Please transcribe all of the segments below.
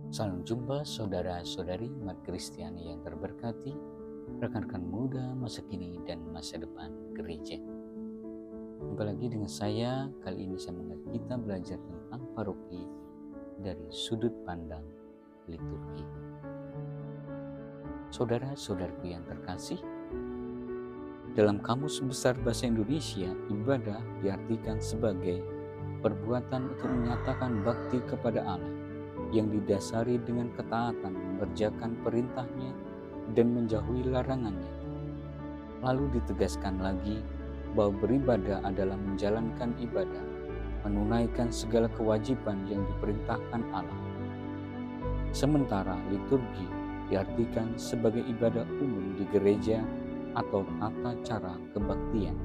Salam jumpa saudara-saudari umat Kristiani yang terberkati, rekan-rekan muda masa kini dan masa depan gereja. Jumpa lagi dengan saya. Kali ini saya mengajak kita belajar tentang paroki dari sudut pandang liturgi. Saudara-saudariku yang terkasih, dalam Kamus Besar Bahasa Indonesia, ibadah diartikan sebagai perbuatan untuk menyatakan bakti kepada Allah yang didasari dengan ketaatan mengerjakan perintahnya dan menjauhi larangannya. Lalu ditegaskan lagi bahwa beribadah adalah menjalankan ibadah, menunaikan segala kewajiban yang diperintahkan Allah. Sementara liturgi diartikan sebagai ibadah umum di gereja atau tata cara kebaktian.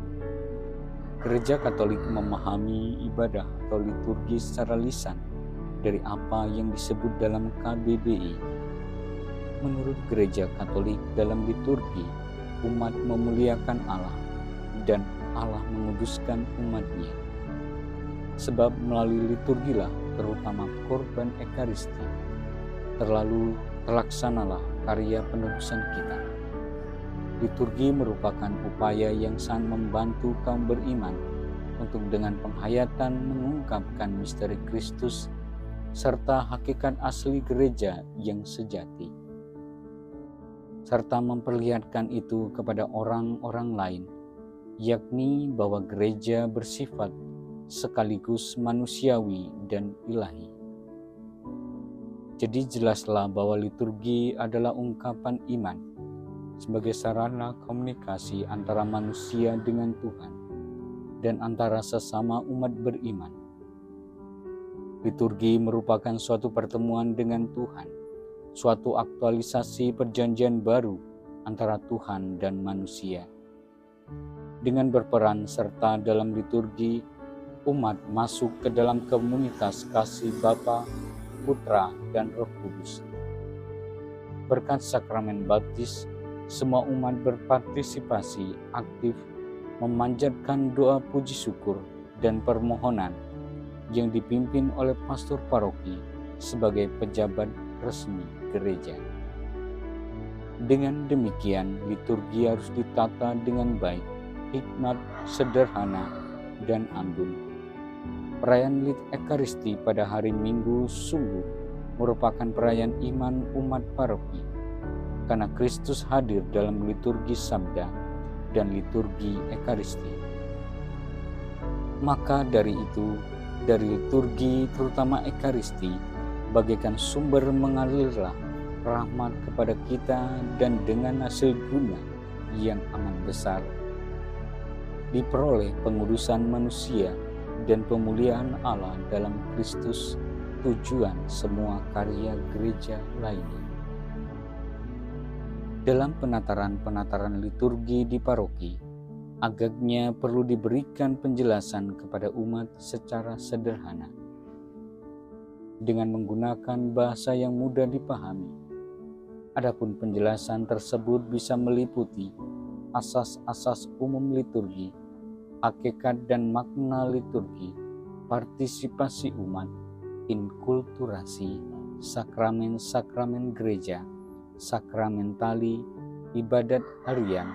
Gereja Katolik memahami ibadah atau liturgi secara lisan dari apa yang disebut dalam KBBI. Menurut Gereja Katolik, dalam liturgi, umat memuliakan Allah dan Allah menguduskan umatnya. Sebab melalui liturgilah, terutama korban Ekaristi, terlaksanalah karya penebusan kita. Liturgi merupakan upaya yang sangat membantu kaum beriman untuk dengan penghayatan mengungkapkan misteri Kristus serta hakikat asli gereja yang sejati, serta memperlihatkan itu kepada orang-orang lain, yakni bahwa gereja bersifat sekaligus manusiawi dan ilahi. Jadi jelaslah bahwa liturgi adalah ungkapan iman sebagai sarana komunikasi antara manusia dengan Tuhan dan antara sesama umat beriman. Liturgi merupakan suatu pertemuan dengan Tuhan, suatu aktualisasi perjanjian baru antara Tuhan dan manusia. Dengan berperan serta dalam liturgi, umat masuk ke dalam komunitas kasih Bapa, Putra, dan Roh Kudus. Berkat sakramen baptis, semua umat berpartisipasi aktif memanjatkan doa puji syukur dan permohonan yang dipimpin oleh pastor paroki sebagai pejabat resmi gereja. Dengan demikian, liturgi harus ditata dengan baik, hikmat, sederhana, dan anggun. Perayaan Ekaristi pada hari Minggu sungguh merupakan perayaan iman umat paroki, karena Kristus hadir dalam liturgi sabda dan liturgi Ekaristi. Maka dari itu, dari liturgi terutama Ekaristi, bagaikan sumber mengalirlah rahmat kepada kita dan dengan hasil guna yang amat besar diperoleh pengudusan manusia dan pemuliaan Allah dalam Kristus, tujuan semua karya gereja lainnya. Dalam penataran liturgi di paroki, agaknya perlu diberikan penjelasan kepada umat secara sederhana dengan menggunakan bahasa yang mudah dipahami. Adapun penjelasan tersebut bisa meliputi asas-asas umum liturgi, hakikat dan makna liturgi, partisipasi umat, inkulturasi, sakramen-sakramen gereja, sakramentali, ibadat harian,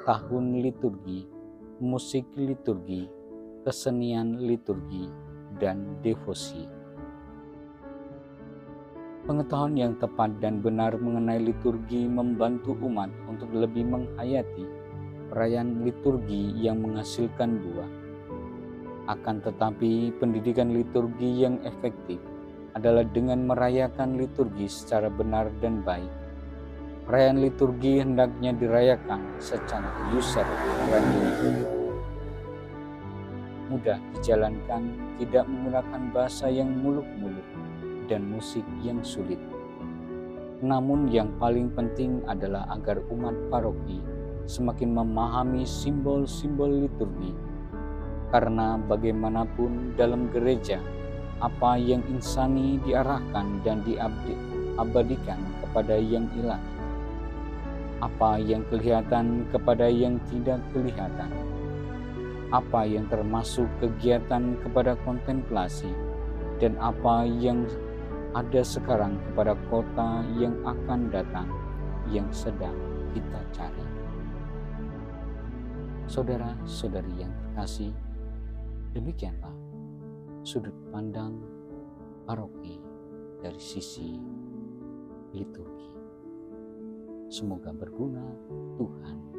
tahun liturgi, musik liturgi, kesenian liturgi, dan devosi. Pengetahuan yang tepat dan benar mengenai liturgi membantu umat untuk lebih menghayati perayaan liturgi yang menghasilkan buah. Akan tetapi, pendidikan liturgi yang efektif adalah dengan merayakan liturgi secara benar dan baik. Perayaan liturgi hendaknya dirayakan secara user friendly, mudah dijalankan, tidak menggunakan bahasa yang muluk-muluk dan musik yang sulit. Namun yang paling penting adalah agar umat paroki semakin memahami simbol-simbol liturgi, karena bagaimanapun dalam gereja, apa yang insani diarahkan dan diabadikan kepada yang ilahi, apa yang kelihatan kepada yang tidak kelihatan, apa yang termasuk kegiatan kepada kontemplasi, dan apa yang ada sekarang kepada kota yang akan datang, yang sedang kita cari. Saudara-saudari yang terkasih, demikianlah sudut pandang paroki dari sisi liturgi. Semoga berguna. Tuhan